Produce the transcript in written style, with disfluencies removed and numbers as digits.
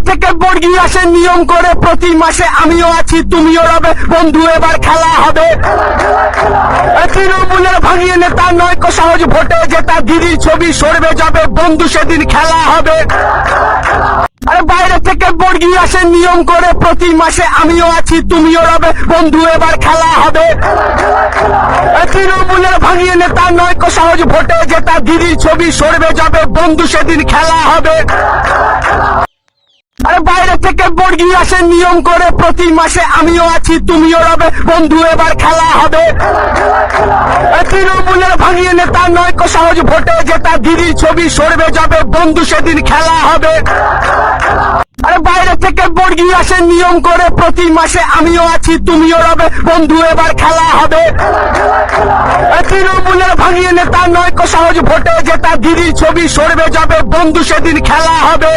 থেকে বর্গি আসে নিয়ম করে প্রতি মাসে আমিও আছি তুমিও রবে বন্ধু এবার খেলা হবে তৃণমূলের ভাঙিয়ে নেতা নয় কো সহজ ভোটে জেতা দিদির ছবি সরবে যাবে বন্ধু সেদিন খেলা হবে আরে বাইরে থেকে বর্গি আসে নিয়ম করে প্রতি মাসে আমিও আছি তুমিও রবে বন্ধু এবার খেলা হবে তৃণমূলের ভাঙিয়ে নেতা নয় কো সহজ ভোটে জেতা দিদির ছবি সরবে যাবে বন্ধু সেদিন খেলা হবে আরে বাইরে থেকে বর্গি আসে নিয়ম করে প্রতি মাসে আমিও আছি তুমিও রবে বন্ধু এবার খেলা হবে তৃণমূলের ভাঙিয়ে নেতা নয় কো সহজ ভোটে জেতা দিদির ছবি সরবে যাবে বন্ধু সেদিন খেলা হবে আরে বাইরে থেকে বর্গি আসে নিয়ম করে প্রতি মাসে আমিও আছি তুমিও রবে বন্ধু এবার খেলা হবে তৃণমূলের ভাঙিয়ে নেতা নয় কো সহজ ভোটে জেতা দিদির ছবি সরবে যাবে বন্ধু সেদিন খেলা হবে